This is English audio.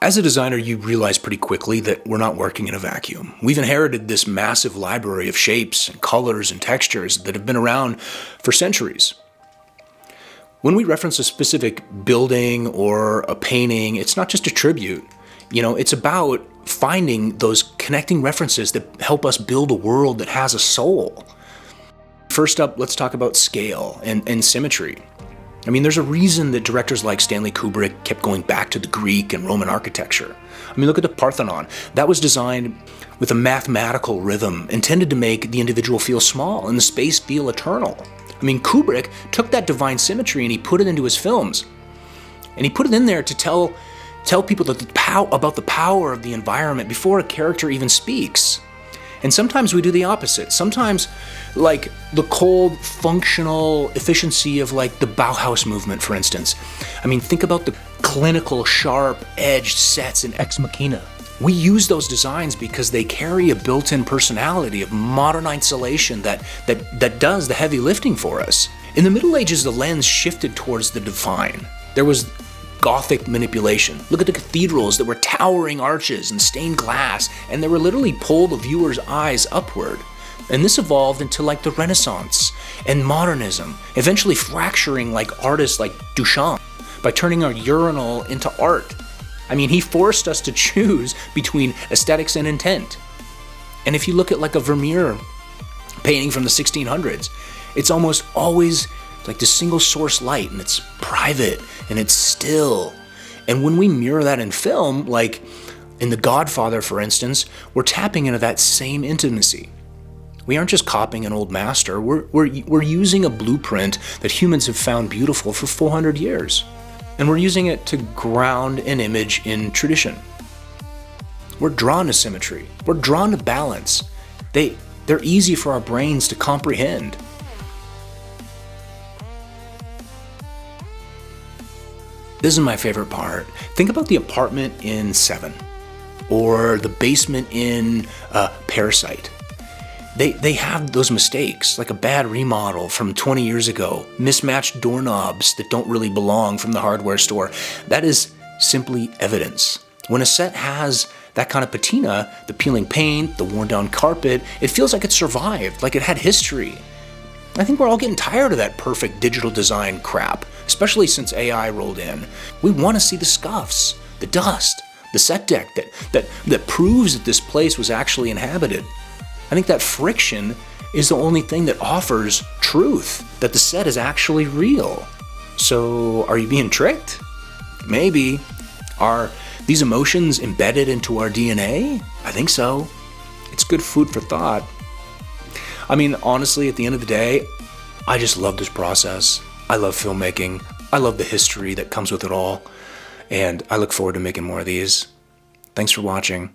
As a designer, you realize pretty quickly that we're not working in a vacuum. We've inherited this massive library of shapes and colors and textures that have been around for centuries. When we reference a specific building or a painting, it's not just a tribute. It's about finding those connecting references that help us build a world that has a soul. First up, let's talk about scale and symmetry. There's a reason that directors like Stanley Kubrick kept going back to the Greek and Roman architecture. Look at the Parthenon. That was designed with a mathematical rhythm intended to make the individual feel small and the space feel eternal. Kubrick took that divine symmetry and he put it into his films. And he put it in there to tell people that about the power of the environment before a character even speaks. And sometimes we do the opposite. Sometimes, like the cold, functional efficiency of like the Bauhaus movement, for instance. Think about the clinical, sharp-edged sets in Ex Machina. We use those designs because they carry a built-in personality of modern isolation that does the heavy lifting for us. In the Middle Ages, the lens shifted towards the divine. There was Gothic manipulation. Look at the cathedrals that were towering arches and stained glass, and they were literally pull the viewer's eyes upward. And this evolved into like the Renaissance and modernism, eventually fracturing like artists like Duchamp by turning our urinal into art. He forced us to choose between aesthetics and intent. And if you look at like a Vermeer painting from the 1600s, it's almost always like the single source light, and it's private and it's still. And when we mirror that in film, like in The Godfather, for instance, we're tapping into that same intimacy. We aren't just copying an old master, we're using a blueprint that humans have found beautiful for 400 years. And we're using it to ground an image in tradition. We're drawn to symmetry. We're drawn to balance. They're easy for our brains to comprehend. This is my favorite part. Think about the apartment in Seven, or the basement in Parasite. They have those mistakes, like a bad remodel from 20 years ago, mismatched doorknobs that don't really belong from the hardware store. That is simply evidence. When a set has that kind of patina, the peeling paint, the worn down carpet, it feels like it survived, like it had history. I think we're all getting tired of that perfect digital design crap, especially since AI rolled in. We want to see the scuffs, the dust, the set deck that proves that this place was actually inhabited. I think that friction is the only thing that offers truth, that the set is actually real. So are you being tricked? Maybe. Are these emotions embedded into our DNA? I think so. It's good food for thought. Honestly, at the end of the day, I just love this process. I love filmmaking. I love the history that comes with it all. And I look forward to making more of these. Thanks for watching.